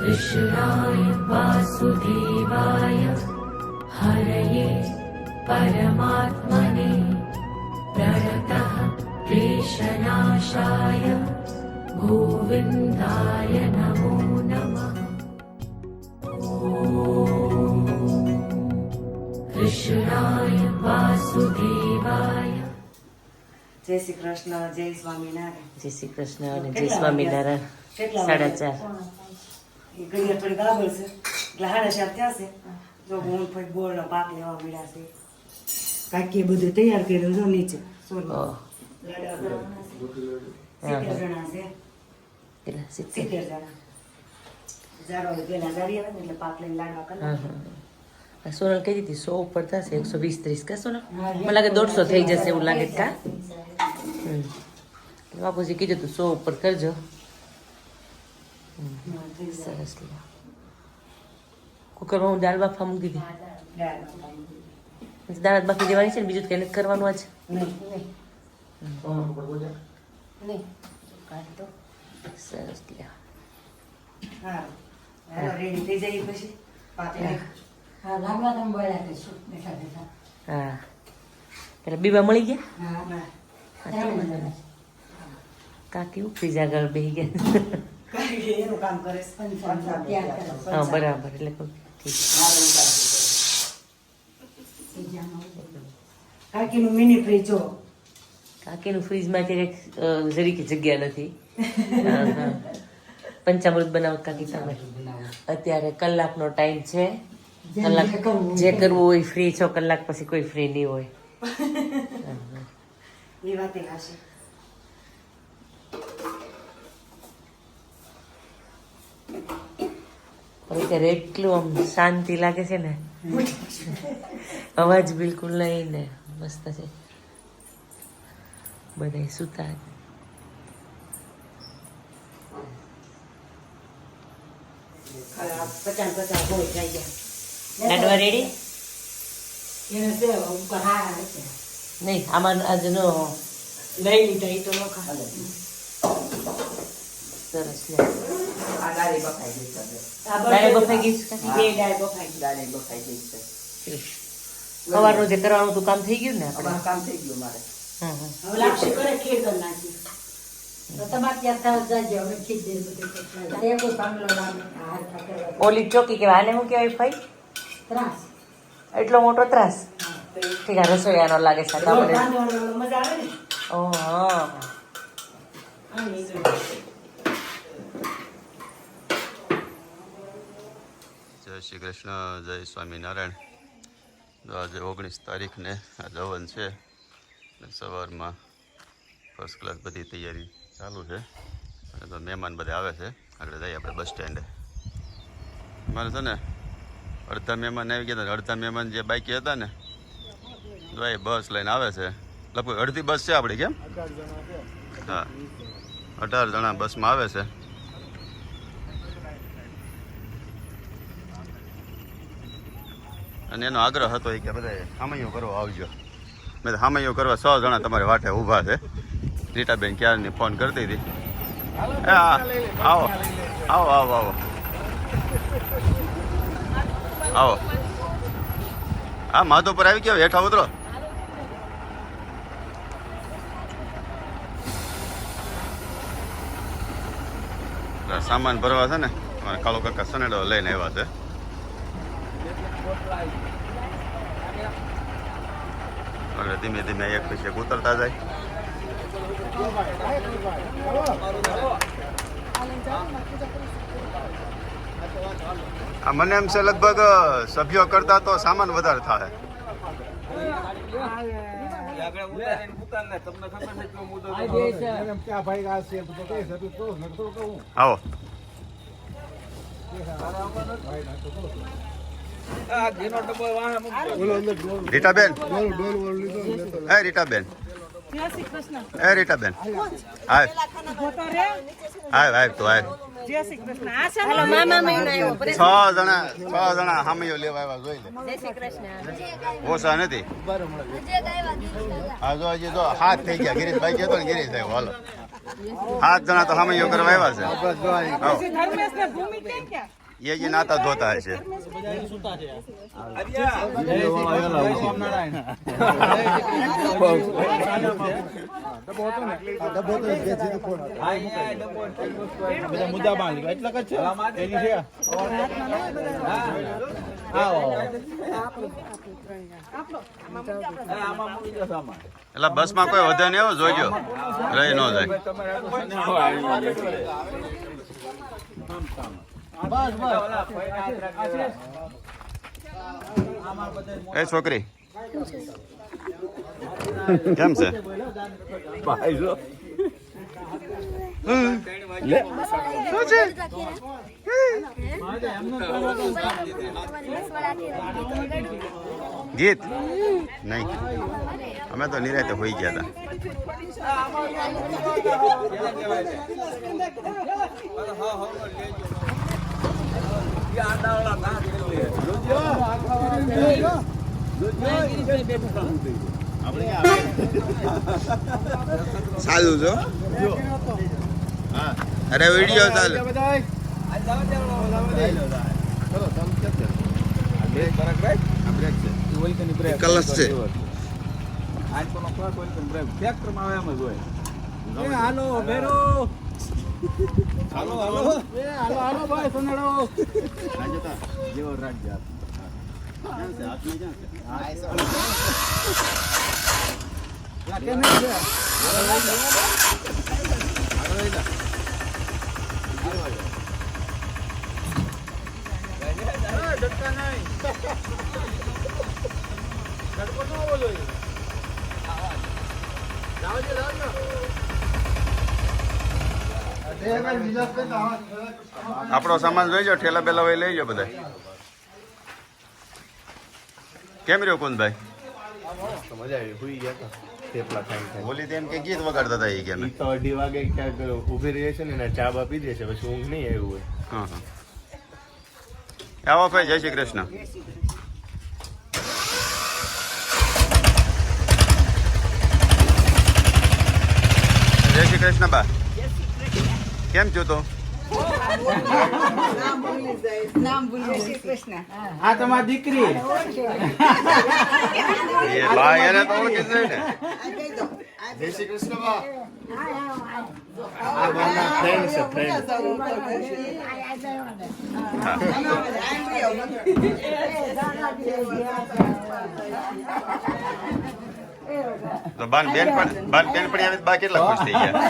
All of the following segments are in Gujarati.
कृष्णाय वासुदेवाय हरये परमात्मने प्रणतः क्लेशनाशाय गोविन्दाय नमो नमः। कृष्णाय वासुदेवाय। जय श्री कृष्ण, जय स्वामीनारायण। જય શ્રી કૃષ્ણ અને જય સ્વામિનારાયણ। 4:30 એ ઘડિયા થોડી ગાબળ છે એટલે 4:30 થયા છે. જો હું ફરી ગોળનો પાક લેવા મળ્યા છે. કાકીએ બધું તૈયાર કર્યું જો નીચે સોરી. ઓહ, 70 જણા છે. કેટલા 70? 70 જણા. જાડવા પેલા જાડી આવે ને એટલે પાક લઈને લાડવા કરે. સોનલ કહી દીધી 100 ઉપર થશે, 120-130 કા સોનલ? મને લાગે 150 થઈ જશે એવું લાગે છે કા? બાપુજી કીધું તું 100 ઉપર કરજો. સરસ લે. કુકરમાં હું દાળ બાફા મૂકી દીધી. દાળ બાફી દેવાની છે ને બીજું કઈ નથી કરવાનું આજ? નહીં કાઢ દો. સરસ લે. હા રેડી થઈ જાય પછી પાતળી. હા લાગવા તમે બોલ્યા કરશું બેઠા બેઠા. હા એટલે બીબા મળી ગયા? હા કાકી ઉપરી જાગળ બેહી ગયા. કાકી એનું કામ કરે છે. હા બરાબર. એટલે ઠીક. કાકીનું મિની ફ્રીજ જો. કાકીનું ફ્રીજમાં અત્યારે જરીકે જગ્યા નથી. હા હા પંચામૃત બનાવો કાકી તમે. અત્યારે કલાકનો ટાઈમ છે. કલાક જે કરવું હોય ફ્રી છો, કલાક પછી કોઈ ફ્રી નહીં હોય. એ વાતે હાશે. અત્યારે એટલું આમ શાંતિ લાગે છે ને, અવાજ બિલકુલ નહીં ને, મસ્ત છે. બધા સુતા. પચાસ હોય થઈ ગયા. લાડવા રેડી? એને છે ઉપર હારા હશે. નહીં આમાં આજ નો લઈ લીધા એ તો નો ખા. સરસ લે. આ દાળી બફાઈ ગઈ છે. દાળે બફાઈ ગઈ છે? બે ડાળ બફાઈ ગઈ. દાળી બફાઈ ગઈ છે. સવારનું જે કરવાનું હતું કામ થઈ ગયું ને આપણે? અમારું કામ થઈ ગયું મારે. હવે લાપસી કરે ખીર કરી નાખી. તો તમારે ત્યાં જાજો અમે ખીચડી બધું એક પાંગલો લાગે હાર પકડવા ઓલી ચોકી કેવાય, આને શું કહેવાય ભાઈ? ત્રાસ. એટલો મોટો ત્રાસ. ઠીક આ રસોઈયાનો લાગે છે. રોટ આપણે બાંધવામાં મજા આવે ને. ઓહ હા. આની જો. જય શ્રી કૃષ્ણ, જય સ્વામિનારાયણ. આજે 19 તારીખને આજે હવન છે. સવારમાં ફર્સ્ટ ક્લાસ બધી તૈયારી ચાલુ છે. અને તો મહેમાન બધા આવે છે. આગળ જઈએ આપણે બસ સ્ટેન્ડે. મારે છે ને અડધા મહેમાન આવી ગયા હતા. અડધા મહેમાન જે બાકી હતા ને તો એ બસ લઈને આવે છે. લગભગ અડધી બસ છે આપણી, કેમ? હા 18 જણા બસમાં આવે છે. અને એનો આગ્રહ હતો કે બધા હામૈયું કરવા આવજો. મેં હામૈયું કરવા 100 જણા તમારે વાટે ઊભા છે. રીટાબેન ક્યારની ફોન કરતી હતી. હા આવો આવો આવો આવો આવો. હા માધોપુર આવી ગયો, હેઠા ઉતરો. સામાન ભરવા છે ને અમારા કાળો કાકા સનેડો લઈને આવ્યા છે. એટલે ધીમે ધીમે એક પછી એક ઉતરતા જાય. આ મને એમ છે લગભગ સભ્યો કરતા તો સામાન વધારે થાય. આવો રીટાબેન. હે રીટાબેન. હે રીટાબેન. હાય હાય તું હાય. 6 જણા હામૈયો લેવા આવ્યા, જોઈ લે. ઓછા નથી. હા જો હજી જો હાથ થઈ ગયા. ગિરીશભાઈ કહેતો ને ગિરીશભાઈ હાલો 7 જણા તો સામૈયો કરવા આવ્યા છે ये जी नाता धोता है મુદ્દા બાંધી એટલે કચ્છ એની છે એટલે બસ માં કોઈ વધે નહીં, જોજો રહી ન જાય. એ છોકરી કેમ છે? ગીત નહીં, અમે તો નિરાતે હોઈ ગયા હતા. સારું છો? અરે વિડીયો ચાલુ. કલશ છે. હાલો ભેરો, હાલો હાલો હાલો હાલો ભાઈ સોનાડો જેવો રાખજો. આપણો સામાન જોઈજો, ઠેલા બેલા હોય લઈ જાઓ બધા. કેમ રહ્યો કુંદભાઈ? મજા આવી, હુઈ ગયા હતા થેપલા ખાઈ. બોલી તેમ કે ગીત વગાડતા હતા એ કે ઈ તો 2:30 વાગે ક્યાંક ઊભી રહે છે ને ચા બા પી દે છે, પછી ઊંઘ નહીં આવ્યું હોય. હા હા. આવો ભાઈ, જય શ્રી કૃષ્ણ. જય શ્રી કૃષ્ણ બા, કેમ છો? તો આ તમારી દીકરી એ બા એને તો ઓળખી જ નહીં ને. જય શ્રી કૃષ્ણ બા. આ મારા ફ્રેન્ડ છે, ફ્રેન્ડ. તો બાન બેન પણ આવી બા કેટલા ખુશ થઈ ગયા.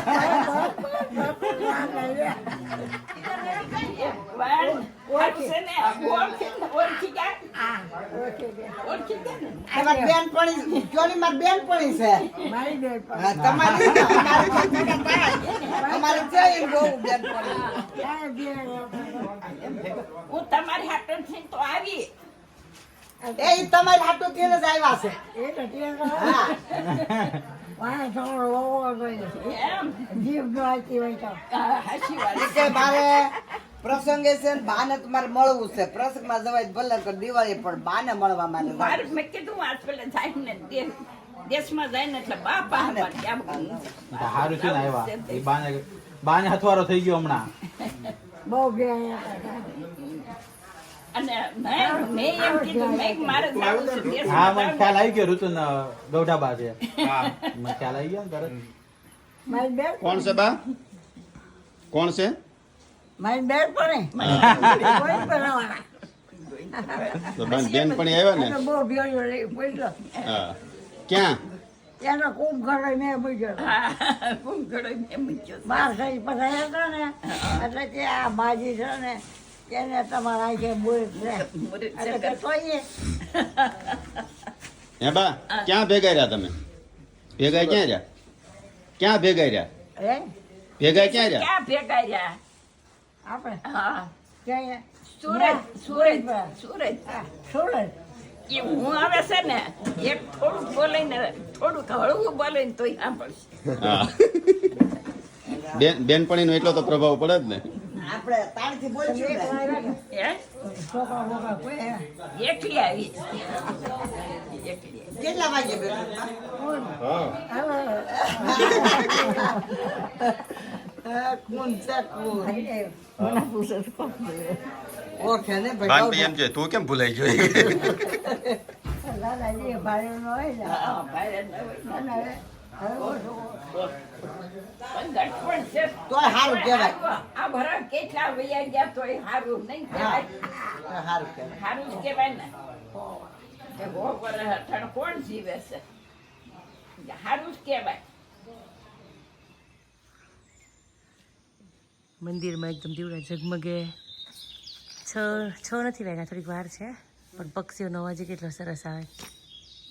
તમારી બેનપણી જોની મારી બેનપણી છે. મારી બેન પણ. હા, તમારી અમારી છે એ બહુ બેનપણી. હું તમારી હાટણથી તો આવી. એ ઈ તમારી હાટુ થઈને જ આવ્યા છે. એ તો તે હા. વાહ થોડો ઓવો ગયો એમ જીભ નો આવતી હોય તો હાચી વાત. ઈ કે મારે પ્રસંગે છે ને બાને તમારે મળવું છે. પ્રસંગમાં જવાય તો ભલે કે દિવાળી પણ બાને મળવા મારે મારે મેં કીધું આજ પેલા જાય ને દેશમાં જાય ને એટલે બાપા સારું છે ને આવ્યા. એ બાને હથવારો થઈ ગયો હમણાં. બહુ ગયા અને મેં એમ કીધું મેં મારે જવું છે હા, મને દેશમાં ખ્યાલ આવી ગયો ઋતુન ગૌઢાબા છે. મને ખ્યાલ આવી ગયો ને તરત. મારી બેન કોણ છે બા? કોણ છે? મારી બેન પણ કોઈ બનાવવાના તો બેન પણ આવ્યા ને. બહુ ભેળો લઈ પૂછ્યો હા. ક્યાં? એનો કુંભ ઘડો મેં પૂછ્યો કુંભ ઘડો મેં મૂક્યો. બાર થઈ પસાય હતો ને એટલે કે આ બાજી છે ને એને તમારા આંખે મુરત છે એટલે કે તોય હે બા, ક્યાં ભેગા રહ્યા તમે? ભેગા ક્યાં રહ્યા? ક્યાં ભેગા રહ્યા? હે ભેગા ક્યાં રહ્યા? ક્યાં ભેગા રહ્યા? આપણે હા, ક્યાં સુરત સુરત સુરત. સુરત એ હું આવે છે ને એક થોડુંક બોલે ને થોડુંક હળવું બોલે ને તોય સાંભળશે. હા. બેનપણીનો એટલો તો પ્રભાવ પડે જ ને. આપણે તાળથી બોલશું ને. છોકરા બોકરા કોઈ હે? કેટલા વાગે બેઠા? કોણ છે કોણ? મને પૂછે છે કોણ બોલે? ઓળખે ને ભાઈ. બાનપી એમ છે તું કેમ ભૂલાઈ ગયો દાદાજી ભાઈ નો હોય ને અને હવે તોય સારું કહેવાય. આ ભરણ કેટલા વૈયા ગયા તોય સારું નહીં કહેવાય. સારું કહેવાય. સારું જ કહેવાય ને કે ગો પર હેઠળ કોણ જીવે છે સારું જ કહેવાય. મંદિરમાં એકદમ દીવડા ઝગમગે. છ નથી વાગ્યા, થોડીક વાર છે, પણ પક્ષીઓનો અવાજ કેટલો સરસ આવે.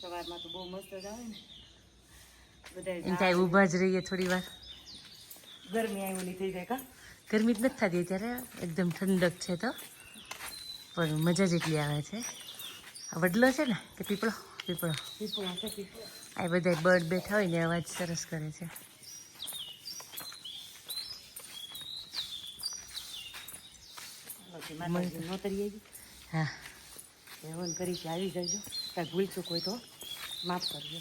સવારમાં તો બહુ મસ્ત જ આવે ને બધા એમ થાય ઊભા જ રહીએ થોડી વાર. ગરમી આવી ઓલી થઈ જાય કા ગરમી જ નથી થતી અત્યારે, એકદમ ઠંડક છે તો, પણ મજા જ એટલી આવે છે. આ વડલો છે ને કે પીપળો? પીપળો. પીપળા છે પીપળા. આ બધા બર્ડ બેઠા હોય ને અવાજ સરસ કરે છે. માતાજી નોતરી આવી હા, હવન કરી છે, આવી જજો. કાંઈ ભૂલશું કોઈ તો માફ કરજો.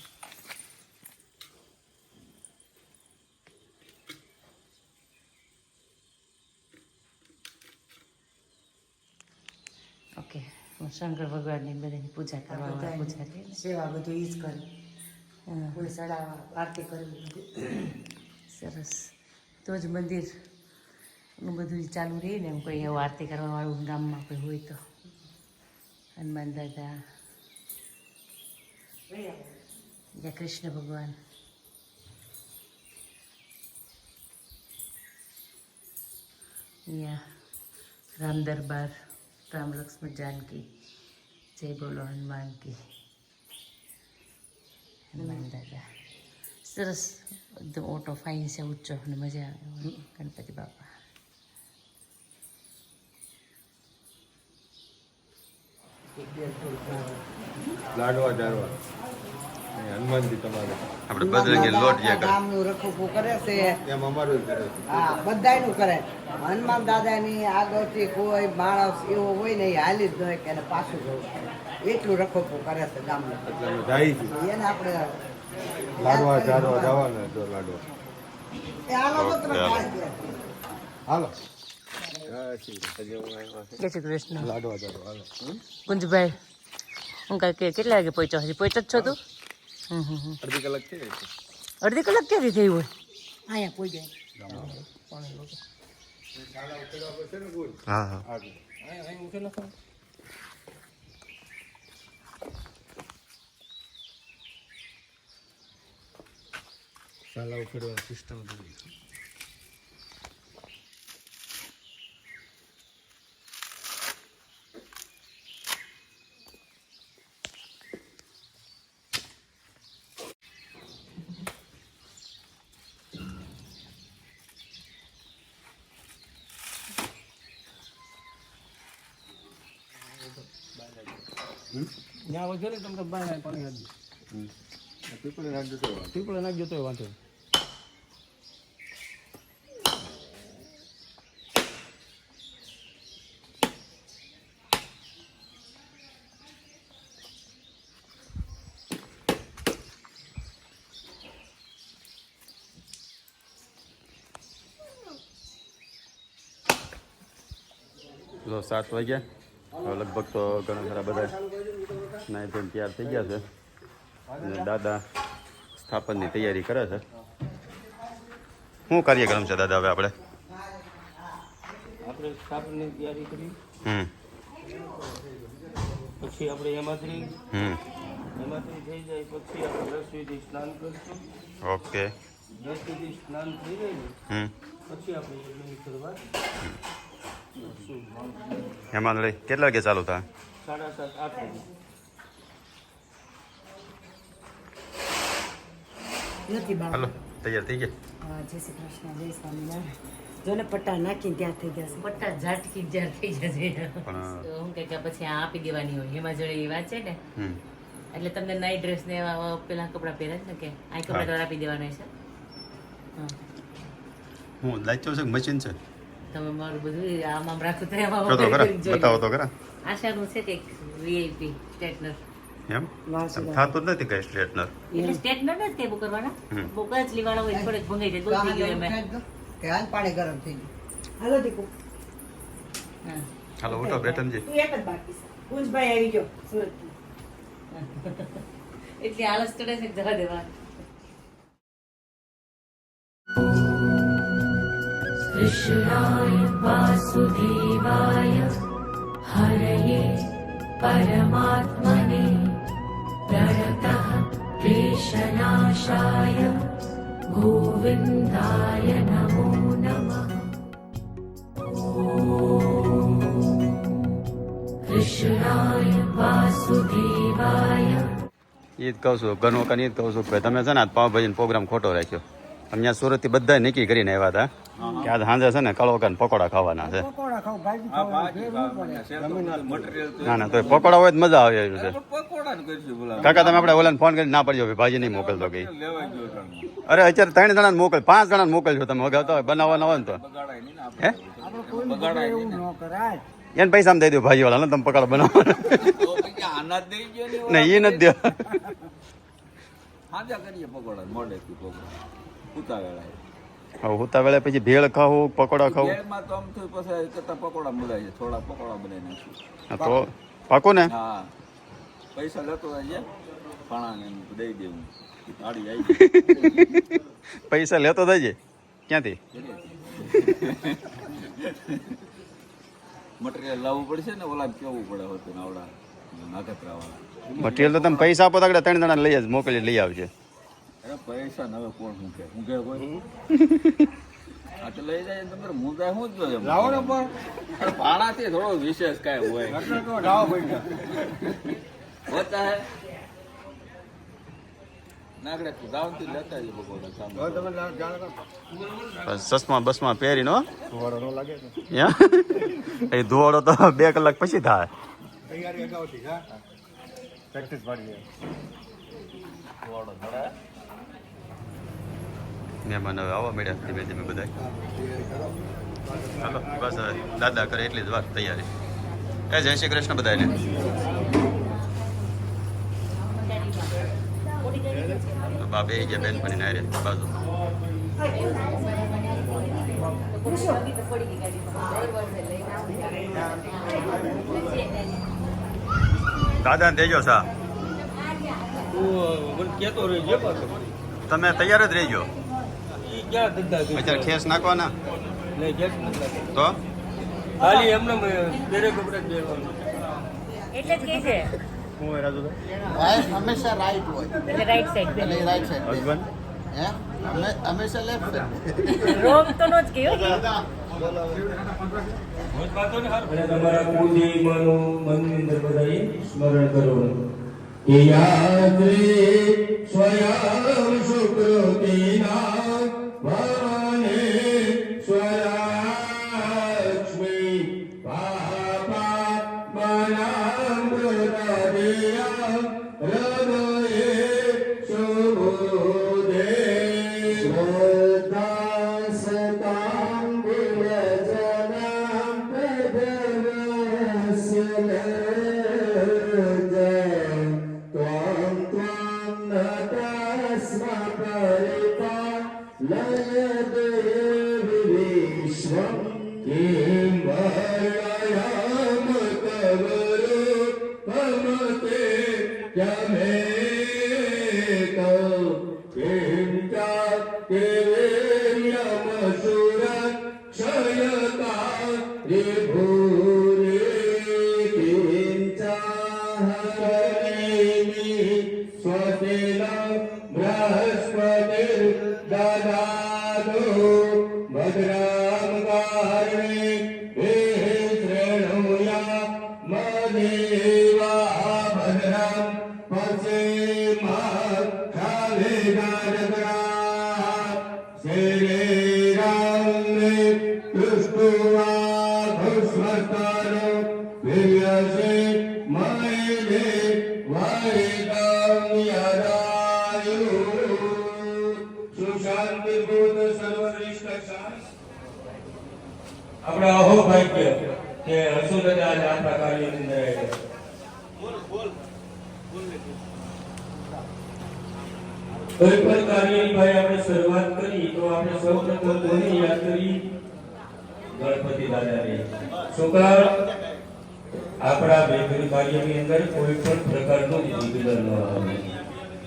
ઓકે. હું શંકર ભગવાનની બધાની પૂજા કરવા પૂજારી. સેવા બધું ઈ જ કરે. કોઈ ચડાવવા આરતી કરવી બધું સરસ. તો જ મંદિરનું બધું ચાલુ રહે ને. એમ કોઈ એવું આરતી કરવાવાળું ગામમાં કોઈ હોય તો. હનુમાન દાદા, જય કૃષ્ણ ભગવાન. અહીંયા રામ દરબાર, રામ લક્ષ્મણ જાનકી, જય બોલો હનુમાન કી. હનુમાન દાદા સરસ, એકદમ ઓટો ફાઇન છે, ઊંચો અને મજા આવે. ગણપતિ બાપા. લાડવા ચારવા હનુમાનજી તમારે આપણે બજરંગી લોટ જે કરે ગામનું રખોપું કરે છે. એમ અમારું કરે છે. હા, બધાયનું કરે. હનુમાન દાદાની આગળથી કોઈ માણસ એવો હોય ને એ હાલી જ ન કે એને પાછું જવું પડે. એટલું રખોપું કરે છે ગામનું. એટલે અમે જાય છે એને આપણે લાડવા ચારવા જવાના તો લાડવા એ હાલો તો તમે હાલો. ખાઈ લે. હાલો જય શ્રી કૃષ્ણ. લાડવા ચારવા હાલો કુંજભાઈ, હું કાંઈ કેટલા વાગે પહોંચ્યો? હજી પહોંચ્યો જ છો તું? અડધી કલાક છે અડધી કલાક ક્યાંથી થઈ હોય? અહીંયા કોઈ જાય. હા હા સાલા ઉખેડવાની સિસ્ટમ ત્યાં વગેરે તમને બાય પાણી આપી પીપળે નાખજો તો પીપળે નાખજો તો વાંધો નહીં. તો 7 વાગ્યા. હવે લગભગ તો ઘણા ખરા બધા નાઈ ધોઈને તૈયાર થઈ ગયા છે અને દાદા સ્થાપનની તૈયારી કરે છે. શું કાર્યક્રમ છે દાદા હવે આપણે? આપણે સ્થાપનની તૈયારી કરી, પછી આપણે એમાંથી થઈ જાય પછી આપણે 10 સુધી સ્નાન કરશું. ઓકે. 10 સુધી સ્નાન થઈ જાય ને પછી આપણે યજ્ઞ કરવા એમાં લઈ કેટલા વાગે ચાલુ થાય? 7:30-8 વાગે. નથી બાપ. હાલો તૈયાર થઈ ગયા. હા, જય શ્રી કૃષ્ણ, જય સ્વામિનારાયણ. જો ને પટ્ટા નાખીને ત્યાં થઈ ગયા છે. પટ્ટા ઝાટકી જ્યાં થઈ જશે પણ તો હું કે પછી આ આપી દેવાની હોય. એમાં જોડે એ વાત છે ને, એટલે તમને નાઈટ ડ્રેસ ને એવા પેલા કપડાં પહેરે છે ને કે આ કપડાં તો આપી દેવાના છે. હું લાઈટ છે કે મશીન છે? તમે મારું બધું આમ રાખો તો એમાં જો તો ખરા વગર જોઈ બતાવો લો. તો ખરા આશાનું છે કે વીઆઈપી સ્ટ્રેટનર એમ થતું જ નથી કઈ સ્ટ્રેટનર એટલે સ્ટ્રેટનર જ કે બુક કરવાના બુક જ લીવાળા હોય થોડેક ભંગાઈ જાય દૂધ થઈ ગયો એમ કે હાલ પાણી ગરમ થઈ ગયું. હાલો દીકુ હા. હાલો ઉઠો બેટનજી તું એક જ બાકી છે કુંજભાઈ આવી ગયો સુરત એટલે આળસ ચડે છે જવા દેવા कृष्णाय वासुदेवाय हरये परमात्मने प्रणतः क्लेशनाशाय गोविन्दाय नमो नमः कृष्णाय वासुदेवाय ઈ જ કહું છું ઘરનું કાન ઈ જ કહું છું કે તમે છે ને આજ પાવભાજીનો પ્રોગ્રામ ખોટો રાખ્યો અમે ત્યાં સુરતથી બધા નક્કી કરીને આવ્યા હતા કે આજ સાંજે છે ને કળોકા પકોડા ખાવાના છે પકોડા ખાવ ભાજી ખાવ ના ના તો પકોડા હોય જ મજા આવે એવી છે કાકા તમે આપણે ઓલાને ફોન કરીને ના પડજો ભાજી નહીં મોકલતો કઈ અરે અત્યારે 3 જણાને મોકલ 5 જણાને મોકલજો તમે વગાવતા હોય બનાવવાના હોય ને તો હે એને પૈસા દઈ દો ભાજી વાળા તમે પકોડા બનાવવાના નહીં એ નથી દો હવે ઉતા વેળે પછી ભેળ ખાવું પકોડા ખાવું હા, તો પાકો ને પૈસા લેતો દઈ દેવું પૈસા લેતો જઈએ ક્યાંથી મટીરિયલ લાવવું પડશે ને ઓલા કેવું પડે હતું આવડા નાગતરા વાળા મટીરિયલ તો તમે પૈસા આપો તો આગળ 3 જણા લઈ જ મોકલી લઈ આવશે અરે પૈસા ને હવે કોણ મૂકે કોઈ આ તો લઈ જાય તમારે મુંજાય શું જ જોઈએ લાવો ને પણ ભાડાથી થોડો વિશેષ કાંઈ હોય હોતા હે નાગડે ગામથી લેતા જ પકોડા સસમાં બસમાં પહેરીનો એ ધુવાડો તો 2 કલાક પછી થાય મહેમાન હવે આવવા મળ્યા ધીમે ધીમે બધા ચાલો બસ હવે દાદા કરે એટલી જ વાત તૈયારી જય શ્રી કૃષ્ણ બધાને બા બે ગયા બેન પણ ના રે બાજુ દાદા દેજો સા તમે તૈયાર જ રહેજો અત્યારે ખેસ નાખવાના તો ખાલી એમને બેરે કપડે દેવાનું એટલે જ કે છે હું રાજુભાઈ હંમેશા રાઈટ હોય એટલે રાઈટ સાઈડ એટલે રાઈટ સાઈડ હસબન્ડ હે હંમેશા લેફ્ટ રોંગ તો નો જ કયો તમારા કુળદેવીમાંનું મંદિર બધાએ સ્મરણ કરો કે યાત્રે સ્વયં શુક્રતિના ભવાને સ્વલક્ષ્મી પાપા મનામૃતદેયા હૃદયે શુભોદે શ્રદ્ધાસતાં વિરજનાં પ્રદવસ્ય ત્વં નતસ્મા પરિતા લય દેવી વિશ્વં કિં વર્ણયામ કવરો પમતે ક્યમે કિં ચાકેર્યમસુર ક્ષયતા રિભુરે કિં ચાહરેમી સ્વસ્તિન બૃહસ્પતિર દદાતુ ભદ્રામ કારણે શૃણુયા મદેવા ભદ્રામ પશ્ચિમા શ્રી રામ કૃષ્ણ સૌભાગ્ય કે હસુદાદા આજ આપણા કાર્યની અંદર આવ્યા. કોઈ પણ કાર્યની ભાઈ આપણે શરૂઆત કરી તો આપણે સૌપ્રથમ કોને યાદ કરી? ગણપતિ દાદાને. શું કારણ? આપણા વેપાર કાર્યની અંદર કોઈ પણ પ્રકારનું વિઘ્ન ન આવે.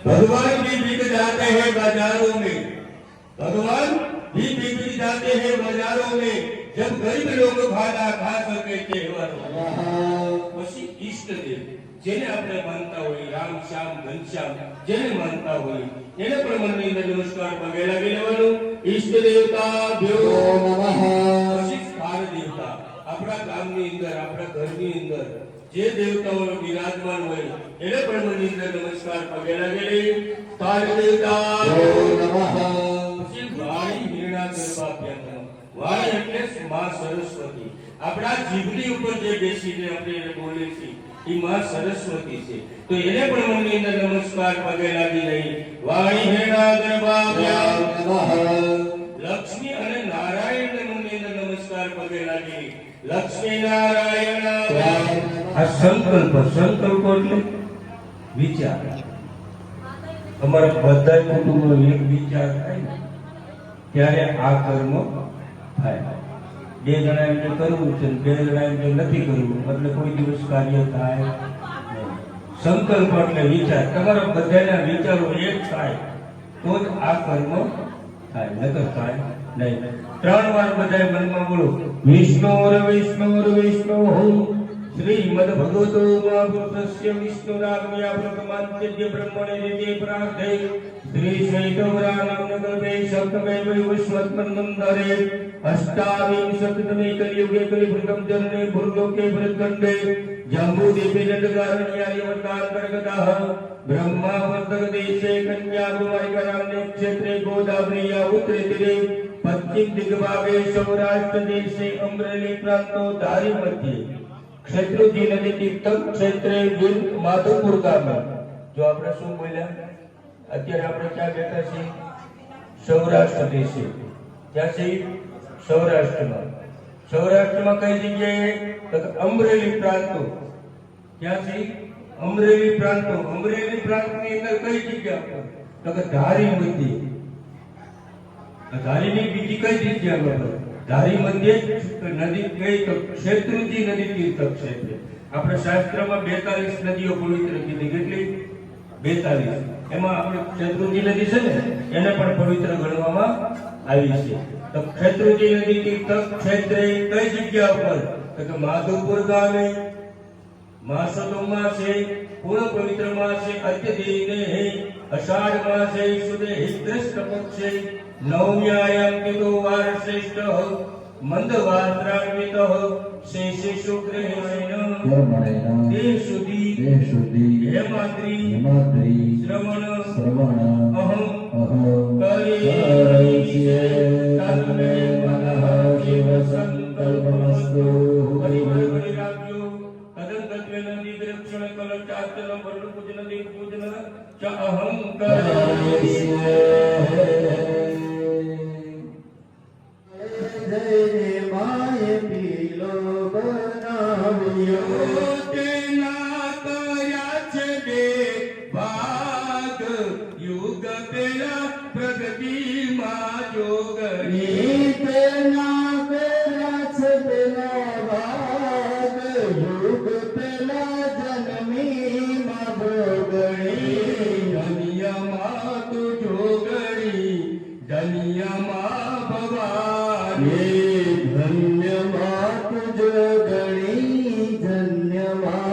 भगवान भी बिक जाते हैं बाजारों में, भगवान भी बिक जाते हैं बाजारों में, जब गरीब लोग खाना खा सके त्योहारों. પછી ઈષ્ટદેવ જેને આપણે માનતા હોય, રામ શ્યામ ઘનશ્યામ જેને માનતા હોય એને પણ મનની અંદર નમસ્કાર પગે લાગી લેવાનું. ઈષ્ટ દેવતા ભ્યો નમઃ. પછી સ્થાન દેવતા આપણા ગામની અંદર, આપણા ઘરની અંદર જે દેવતાઓ વિરાજમાન હોય એને પણ મનની અંદર નમસ્કાર પગે લાગેલી. સ્થાન દેવતા ભ્યો નમઃ. પછી વાણી વીણા ગર્ભાભ્યામ. વાણી એટલે માં સરસ્વતી. આપણા જીભની ઉપર જે બેસીને આપણે એને બોલીએ છીએ એ માં સરસ્વતી છે, તો એને પણ મનની અંદર નમસ્કાર પગે લાગી રહી. વાણી વીણા ગર્ભાભ્યામ નમઃ. લક્ષ્મી અને નારાયણને મનની અંદર નમસ્કાર પગે લાગી. લક્ષ્મી નારાયણ. આ સંકલ્પ, સંકલ્પ એટલે વિચાર. અમારા બધા કુટુંબનો એક વિચાર થાય ને ત્યારે આ કર્મ થાય. બે જણા એમને કરવું છે, બે જણા એમને નથી કરવું, એટલે કોઈ દિવસ કાર્ય થાય નહીં. સંકલ્પ એટલે વિચાર. તમારા બધાના વિચારો એક થાય તો જ આ કર્મ થાય, નકર થાય નહીં. 3 વાર બધાએ મનમાં બોલો, વિષ્ણુર વિષ્ણુર વિષ્ણુ શ્રીમદ ભગવતો મહાપુરુષસ્ય વિષ્ણુરાજ્ઞા પ્રથમાંત્ય બ્રહ્મણે નિત્ય પ્રાર્થે શ્રી શૈતવરાનામ નગરે સપ્તમે વિશ્વત્મંદરે અષ્ટાવિંશતિતમે કલિયુગે કલિભૃતમ જનને ભૂર્લોકે ભરતખંડે જંબૂદ્વીપે દંડકારણ્યાયવતાંતર્ગતઃ બ્રહ્માવર્તક દેશે કન્યાકુમારિકાનામ્ને ક્ષેત્રે ગોદાવરીયા ઉત્તરે તીરે પશ્ચિમ દિગ્ભાગે સૌરાષ્ટ્ર દેશે અમરેલી પ્રાંતો ધારી મધ્યે ક્ષેત્રુજી નદી તીર્થમ ક્ષેત્રે ગુણ માધવપુર ગામે. જો આપણે શું બોલ્યા? અત્યારે આપણે ક્યાં બેઠા છીએ? સૌરાષ્ટ્ર દેશે. ક્યાં છે? સૌરાષ્ટ્રમાં. સૌરાષ્ટ્રમાં કઈ જગ્યાએ? તો અમરેલી પ્રાંતો. ક્યાં છે? અમરેલી પ્રાંતો. અમરેલી પ્રાંતની અંદર કઈ જગ્યા પર? તો કે ધારી મધ્યે. ધારીની બીજી કઈ જગ્યા પર? ધારી મધ્યે નદી કઈ? તો ક્ષેત્રુજી નદી તીર્થ ક્ષેત્ર. આપણે શાસ્ત્રમાં 42 નદીઓ પવિત્ર કીધી. કેટલી? 42. એમાં આપણે ક્ષેત્રુજી નદી છે ને એને પણ પવિત્ર ગણવામાં આવી છે. તો ક્ષેત્રુજી નદી તીર્થ ક્ષેત્રે કઈ જગ્યા પર? તો કે માધવપુર ગામે. માસનો માસે પૂર્ણ પવિત્ર માસે અદ્ય દિને અષાઢ માસે સુદે કૃષ્ણ પક્ષે નવમ્યાયામ તિથો વાર શ્રેષ્ઠ મંદવાત્રાન્વિત શેષે શુક્રેણ દેશુદ્ધિ હેમાદ્રી શ્રવણ અહં કરીષ્યે તન્મે મનઃ એવ સંકલ્પમસ્તુ. પરિવર્તન રાખ્યો તદંતત્વેન નિરક્ષણ કલચાચલમ વરદ પૂજન દેવ પૂજન ચ અહં કરીષ્યે. જય માય પીલો બનાવ્યો તેના કર્યા છે બે ભાગ. યુગ પેલા પ્રગતિમાં જોગણી તેના પેલા છે પેલા ભાગ. યુગ પેલા જન્મીમાં ભોગણી. ધન્યમાં તું જોગણી, ધન્યમાં ભવાની. ધન્યમાં તું જોગણી, ધન્યમાં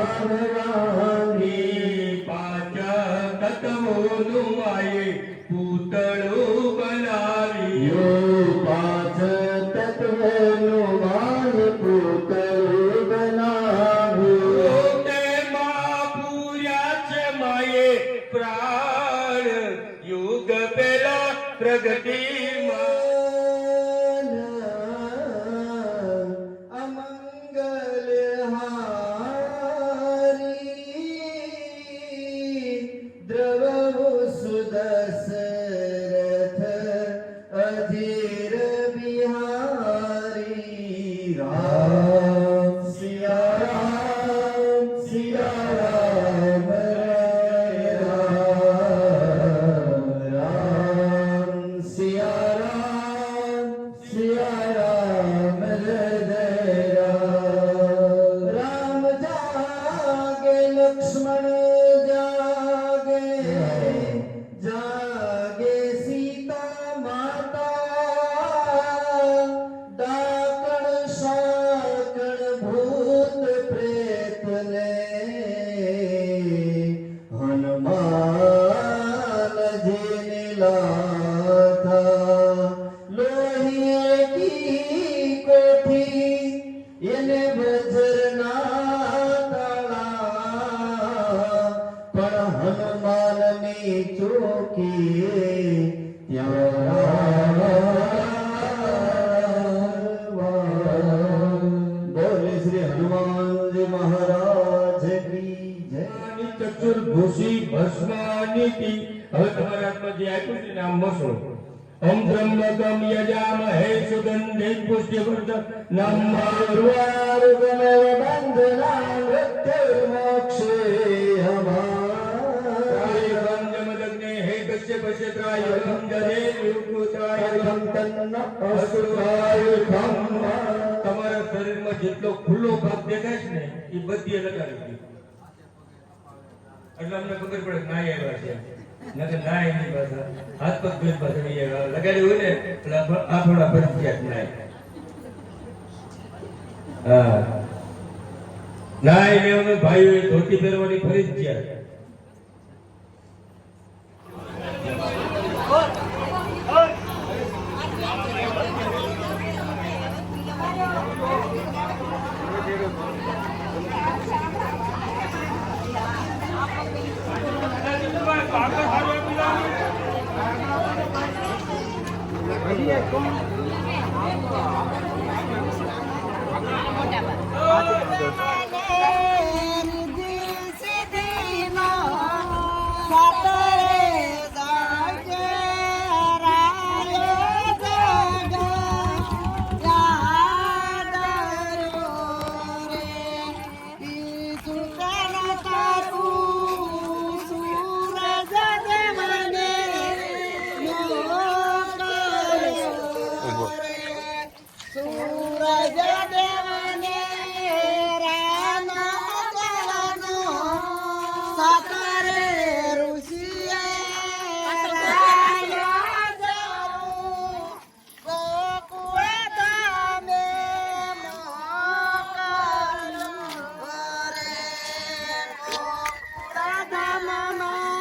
એને વજ્રના તાળા પણ હનુમાનની ચોકી બોલે શ્રી હનુમાનજી મહારાજ કી જય. ચતુર્ભુષી ભસ્માનીતિ. હવે તમારા હાથમાં જે આપ્યું છે નામ મસો. ઓમ ત્રંબકમ યજામહે સુગંધિ પુષ્ટિવર્ધનમ ઉર્વારુકમેવ બંધનાન મૃત્યુર્મોક્ષે હમાય પંચમદગ્ને હે કશ્યપસ્ય ત્રાયુધમ જરે યુક્તાયુધમ તન્ન અસુરાયુધમ. તમારા શરીરમાં જેટલો ખુલ્લો ભાગ દેખાય છે ને એ બધી લગાડી દો એટલે અમને ખબર પડે ના આવ્યા છે. નકર ના એની પાસે હાથ પગ ધોઈ પાસે લગાડી હોય ને એટલે આ થોડા ફરજિયાત નાય. હા ના એને અમે ભાઈઓ ધોતી પહેરવાની ફરજિયાત.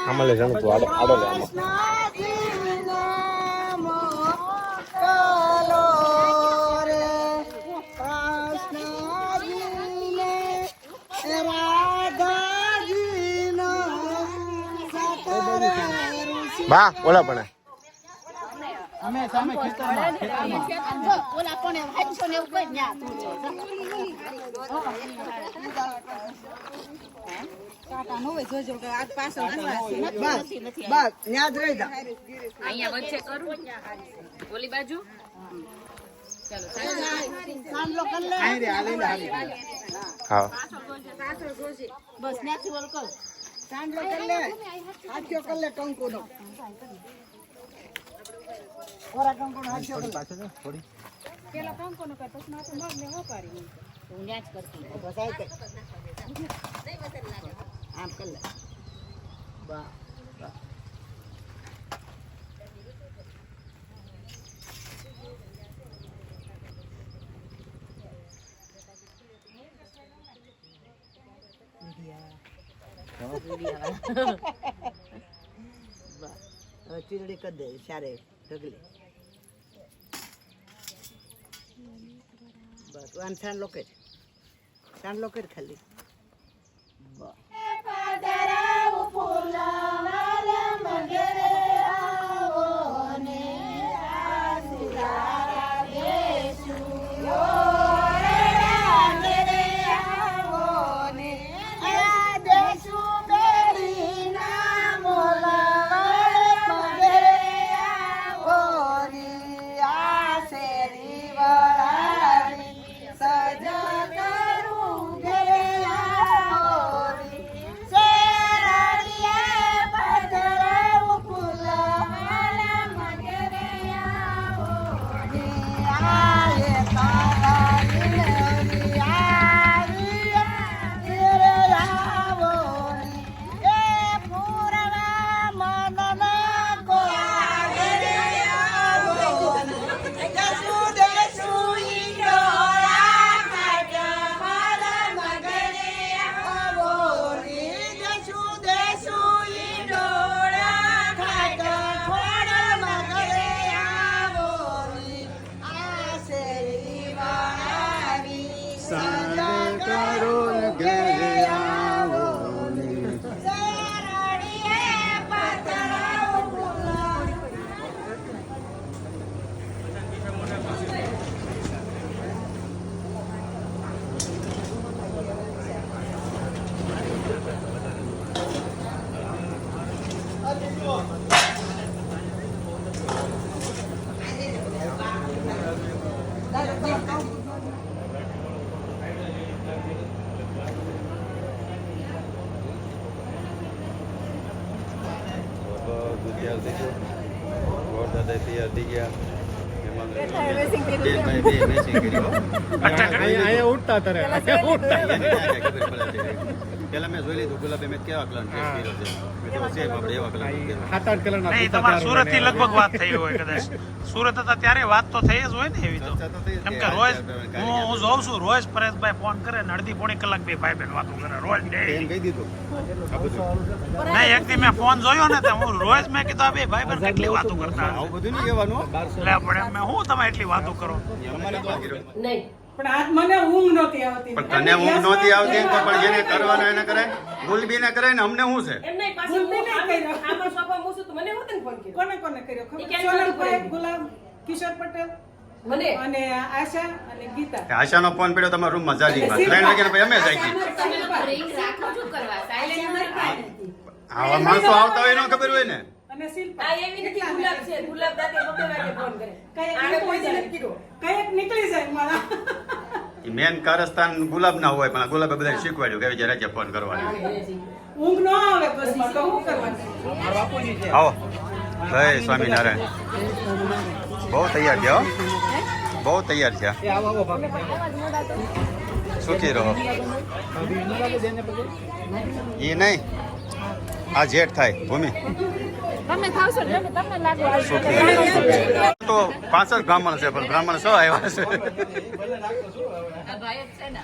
આમાં લે જાણ તું આડો લે આમાં. બા ઓલા પણ અમે સામે ખેતરમાં ઓલા કોને હાચો ને એવું કઈ ન્યા તું છો કાટા નો હોય જોજો કે આજ પાછળ બસ ન્યા જ રહી જા અહીંયા વચ્ચે કરું ઓલી બાજુ ચાલો સાંભળો કર લે આઈ રે આલે હા પાછળ જોજે બસ ન્યાથી ઓલ કર સાંભળો કર લે હાથ્યો કર લે કંકુ નો ઓરા કંકુ નો હાથ્યો કર પાછળ થોડી પેલા કંકુ નો કર પછી માથે મગ ને હોપારી હું ન્યા જ કરતી બસ આઈ કર આમ કર લે બા ચીરડી કરી દે સારે ઢગલી બસ આમ સાંડ લોકેટ ખાલી તૈયાર થઈ ગયો ગોળ દાદા તૈયાર થઈ ગયા એમાં બે મેચિંગ કર્યું ઉઠતા તરે પેલા મેં જોઈ લીધું ગુલાબે મેં કેવા કલર ટેસ્ટ કર્યો છે મેં કીધું સેમ આપણે એવા કલર કર્યો 7-8 કલર ના નહીં તમારા સુરત થી લગભગ વાત થઈ હોય કદાચ સુરત હતા ત્યારે વાત તો થઈ જ હોય ને એવી તો કેમ કે રોજ હું જોઉં છું રોજ પરેશભાઈ ફોન કરે ને અડધી પોણી કલાક બે ભાઈ બહેન વાતો કરે રોજ એમ કહી દીધું આ બધું નહીં એક દી મેં ફોન જોયો ને તો હું રોજ મેં કીધું આ બે ભાઈ બહેન કેટલી વાતો કરતા આવું બધું નહીં કહેવાનું એટલે આપણે મેં હું તમે એટલી વાતો કરો અમારે તો નહીં પણ આજ મને ઊંઘ નહોતી આવતી પણ તને ઊંઘ નહોતી આવતી તો પણ જેને કરવાનો એને કરાય ગુલબીને કરાય ને અમને શું છે એમ નહીં પાછું આમાં સોફા મૂકું તો મને હોત ને ફોન કર્યો કોને કર્યો ઈ ખબર ક્યાં સોનલભાઈ ગુલાબ કિશોર પટેલ મને અને આશા અને ગીતા આશાનો ફોન પડ્યો તમારા રૂમમાં જાગીમાં 3 વાગ્યા પછી અમે જાગી તમે લોકો રિંગ રાખો છો કરવા સાયલેન્ટ આવા માણસો આવતા હોય ન ખબર હોય ને અને શિલ્પા આ એવી નથી ગુલાબ છે ગુલાબ દાદે બબે વાગે ફોન કરે આને કોઈ જ નથી કીધું કઈક નીકળી જાય મારા મેન કારસ્તાન ગુલાબ ના હોય પણ ગુલાબે બધા શીખવાડ્યું કે જ્યારે રાજ્ય ફોન કરવાનું ઊંઘ ન આવે પછી તો શું કરવાનું આવો જય સ્વામિનારાયણ બહુ તૈયાર છે હો બહુ તૈયાર છે સુખી રહો એ નહીં આ જેઠ થાય ભૂમિ તમે ખાવશો ને તમને લાગે સુખી તો 5 બ્રાહ્મણ છે પણ બ્રાહ્મણ 6 આવ્યા છે ભાઈ છે ને